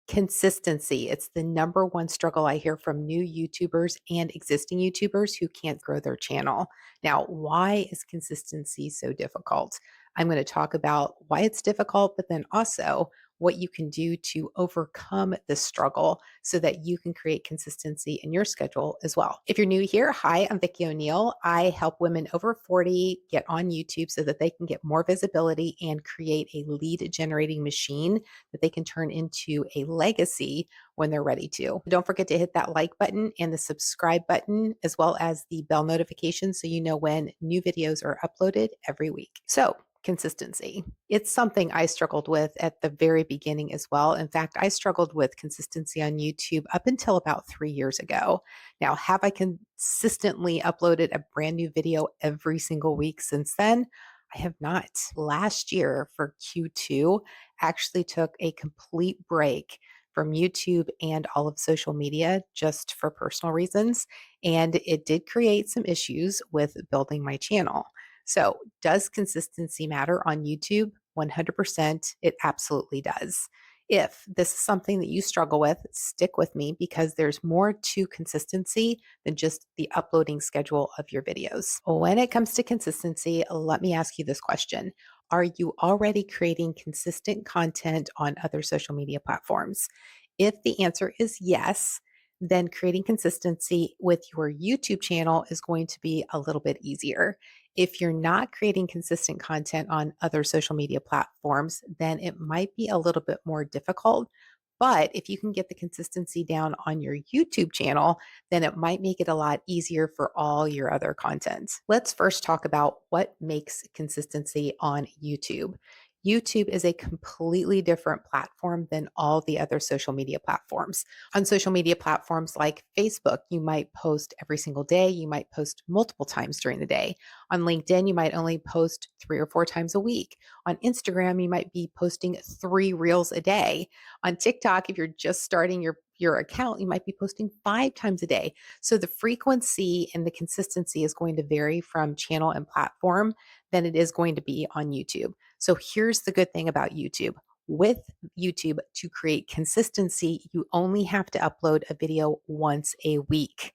Consistency. It's the number one struggle I hear from new YouTubers and existing YouTubers who can't grow their channel. Now, why is consistency so difficult? I'm going to talk about why it's difficult, but then also what you can do to overcome this struggle so that you can create consistency in your schedule as well. If you're new here, hi, I'm Vicki O'Neill. I help women over 40 get on YouTube so that they can get more visibility and create a lead generating machine that they can turn into a legacy when they're ready to. Don't forget to hit that like button and the subscribe button, as well as the bell notification so you know when new videos are uploaded every week. So, consistency. It's something I struggled with at the very beginning as well. In fact, I struggled with consistency on YouTube up until about 3 years ago. Now, have I consistently uploaded a brand new video every single week since then? I have not. Last year for Q2, actually took a complete break from YouTube and all of social media just for personal reasons. And it did create some issues with building my channel. So, does consistency matter on YouTube? 100%. It absolutely does. If this is something that you struggle with, stick with me because there's more to consistency than just the uploading schedule of your videos. When it comes to consistency, let me ask you this question. Are you already creating consistent content on other social media platforms? If the answer is yes, then creating consistency with your YouTube channel is going to be a little bit easier. If you're not creating consistent content on other social media platforms, then it might be a little bit more difficult. But if you can get the consistency down on your YouTube channel, then it might make it a lot easier for all your other content. Let's first talk about what makes consistency on YouTube. YouTube is a completely different platform than all the other social media platforms. On social media platforms like Facebook, you might post every single day. You might post multiple times during the day. On LinkedIn, you might only post 3 or 4 times a week. On Instagram, you might be posting 3 reels a day. On TikTok, if you're just starting your account, you might be posting 5 times a day. So the frequency and the consistency is going to vary from channel and platform than it is going to be on YouTube. So here's the good thing about YouTube. With YouTube, to create consistency, you only have to upload a video once a week.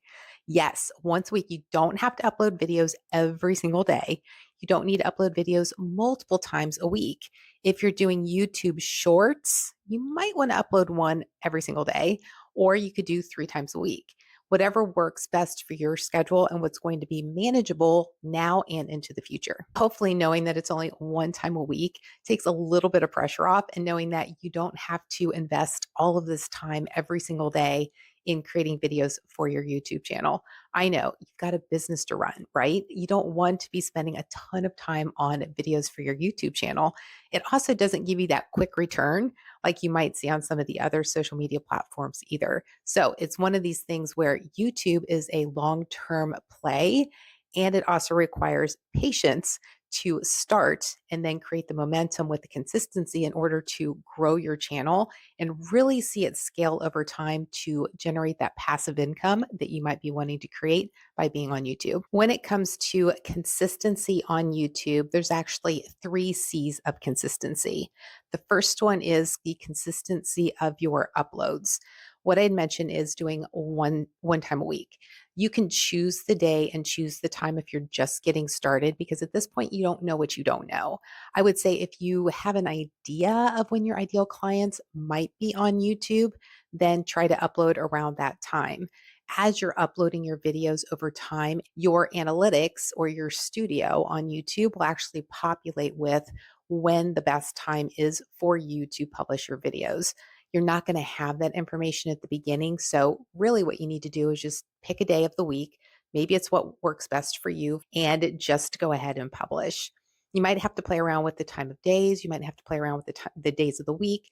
Yes, once a week. You don't have to upload videos every single day. You don't need to upload videos multiple times a week. If you're doing YouTube shorts, you might want to upload one every single day, or you could do 3 times a week. Whatever works best for your schedule and what's going to be manageable now and into the future. Hopefully, knowing that it's only one time a week takes a little bit of pressure off, and knowing that you don't have to invest all of this time every single day in creating videos for your YouTube channel. I know you've got a business to run, right? You don't want to be spending a ton of time on videos for your YouTube channel. It also doesn't give you that quick return like you might see on some of the other social media platforms either. So it's one of these things where YouTube is a long term play, and it also requires patience to start and then create the momentum with the consistency in order to grow your channel and really see it scale over time to generate that passive income that you might be wanting to create by being on YouTube. When it comes to consistency on YouTube, there's actually 3 C's of consistency. The first one is the consistency of your uploads. What I'd mentioned is doing one time a week. You can choose the day and choose the time if you're just getting started, because at this point you don't know what you don't know. I would say if you have an idea of when your ideal clients might be on YouTube, then try to upload around that time. As you're uploading your videos over time, your analytics or your studio on YouTube will actually populate with when the best time is for you to publish your videos. You're not going to have that information at the beginning. So, really, what you need to do is just pick a day of the week. Maybe it's what works best for you, and just go ahead and publish. You might have to play around with the time of days. You might have to play around with the days of the week.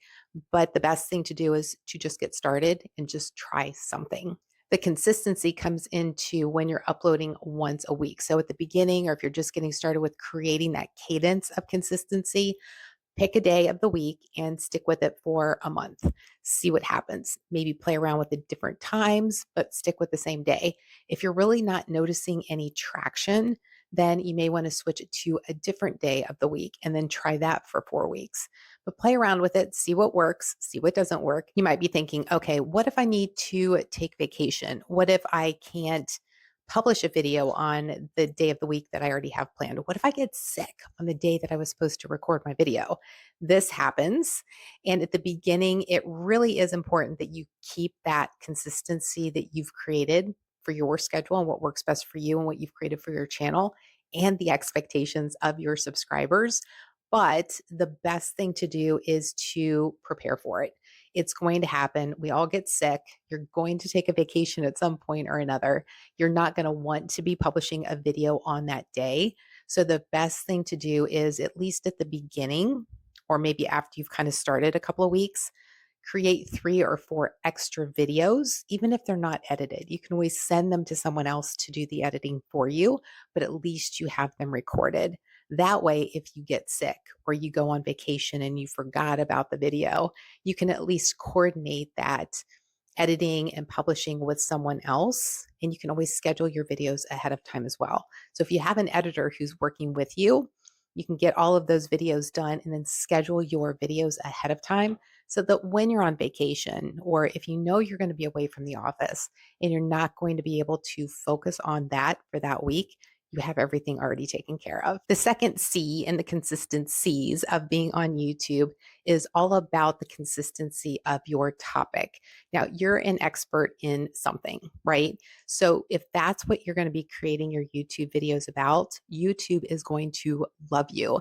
But the best thing to do is to just get started and just try something. The consistency comes into when you're uploading once a week. So at the beginning, or if you're just getting started with creating that cadence of consistency, pick a day of the week and stick with it for a month. See what happens. Maybe play around with the different times, but stick with the same day. If you're really not noticing any traction, then you may want to switch it to a different day of the week and then try that for 4 weeks. but play around with it, see what works, see what doesn't work. You might be thinking, okay, what if I need to take vacation? What if I can't publish a video on the day of the week that I already have planned? What if I get sick on the day that I was supposed to record my video? This happens. And at the beginning, it really is important that you keep that consistency that you've created for your schedule and what works best for you and what you've created for your channel and the expectations of your subscribers. But the best thing to do is to prepare for it. It's going to happen. We all get sick. You're going to take a vacation at some point or another. You're not going to want to be publishing a video on that day. So, the best thing to do is, at least at the beginning, or maybe after you've kind of started a couple of weeks, create 3 or 4 extra videos, even if they're not edited. You can always send them to someone else to do the editing for you, but at least you have them recorded. That way, if you get sick or you go on vacation and you forgot about the video, you can at least coordinate that editing and publishing with someone else. And you can always schedule your videos ahead of time as well. So if you have an editor who's working with you can get all of those videos done and then schedule your videos ahead of time so that when you're on vacation, or if you know you're going to be away from the office and you're not going to be able to focus on that for that week, you have everything already taken care of. The second C in the consistent C's of being on YouTube is all about the consistency of your topic. Now, you're an expert in something, right? So if that's what you're going to be creating your YouTube videos about, YouTube is going to love you.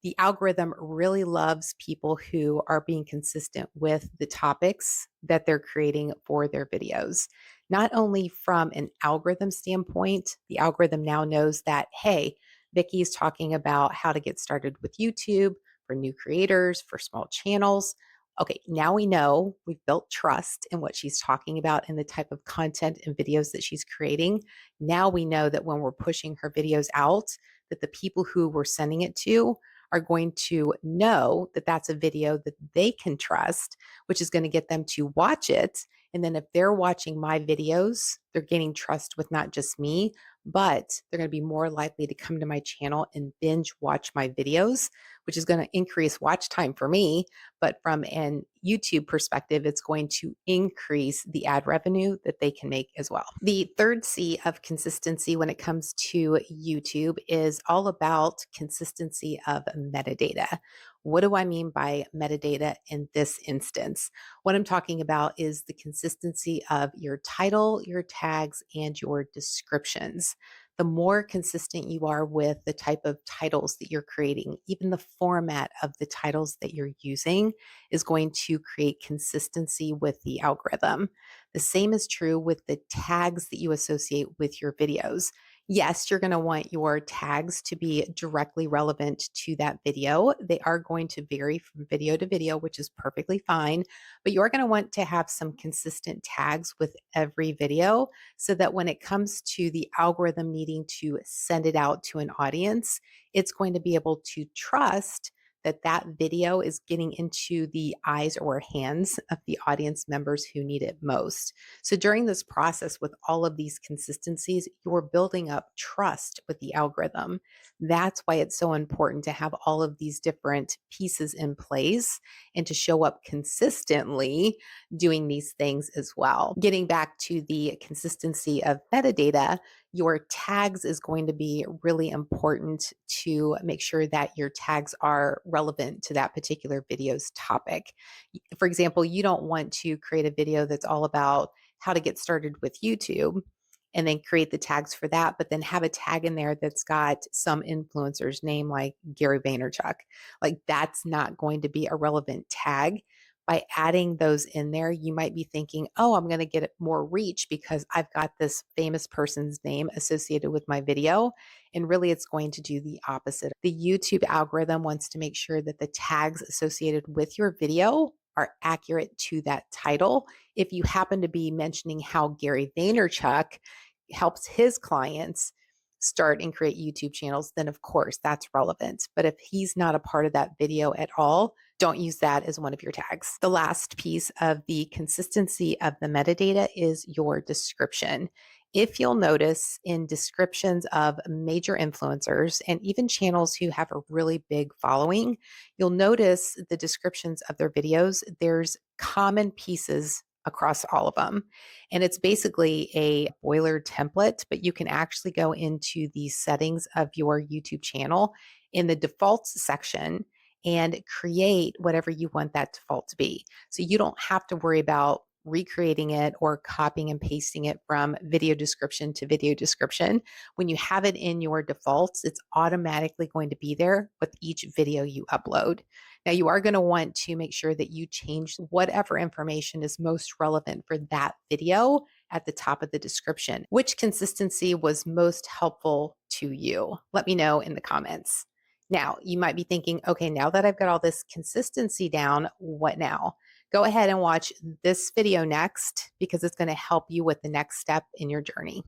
The algorithm really loves people who are being consistent with the topics that they're creating for their videos. Not only from an algorithm standpoint, the algorithm now knows that, hey, Vicki's talking about how to get started with YouTube for new creators, for small channels. Okay, now we know we've built trust in what she's talking about and the type of content and videos that she's creating. Now we know that when we're pushing her videos out, that the people who we're sending it to are going to know that that's a video that they can trust, which is going to get them to watch it. And then if they're watching my videos, they're gaining trust with not just me, but they're going to be more likely to come to my channel and binge watch my videos, which is going to increase watch time for me. But from an YouTube perspective, it's going to increase the ad revenue that they can make as well. The third C of consistency when it comes to YouTube is all about consistency of metadata. What do I mean by metadata in this instance? What I'm talking about is the consistency of your title, your tags, and your descriptions. The more consistent you are with the type of titles that you're creating, even the format of the titles that you're using is going to create consistency with the algorithm. The same is true with the tags that you associate with your videos. Yes, you're going to want your tags to be directly relevant to that video. They are going to vary from video to video, which is perfectly fine, but you're going to want to have some consistent tags with every video so that when it comes to the algorithm needing to send it out to an audience, it's going to be able to trust that that video is getting into the eyes or hands of the audience members who need it most. So during this process with all of these consistencies, you're building up trust with the algorithm. That's why it's so important to have all of these different pieces in place and to show up consistently doing these things as well. Getting back to the consistency of metadata, your tags is going to be really important to make sure that your tags are relevant to that particular video's topic. For example, you don't want to create a video that's all about how to get started with YouTube and then create the tags for that, but then have a tag in there that's got some influencer's name like Gary Vaynerchuk. Like that's not going to be a relevant tag. By adding those in there, you might be thinking, oh, I'm going to get more reach because I've got this famous person's name associated with my video. And really, it's going to do the opposite. The YouTube algorithm wants to make sure that the tags associated with your video are accurate to that title. If you happen to be mentioning how Gary Vaynerchuk helps his clients start and create YouTube channels, then of course that's relevant. But if he's not a part of that video at all, don't use that as one of your tags. The last piece of the consistency of the metadata is your description. If you'll notice in descriptions of major influencers and even channels who have a really big following, you'll notice the descriptions of their videos. There's common pieces across all of them. And it's basically a boiler template, but you can actually go into the settings of your YouTube channel in the defaults section and create whatever you want that default to be. So you don't have to worry about recreating it or copying and pasting it from video description to video description. When you have it in your defaults, it's automatically going to be there with each video you upload. Now, you are going to want to make sure that you change whatever information is most relevant for that video at the top of the description. Which consistency was most helpful to you? Let me know in the comments. Now, you might be thinking, okay, now that I've got all this consistency down, what now? Go ahead and watch this video next because it's going to help you with the next step in your journey.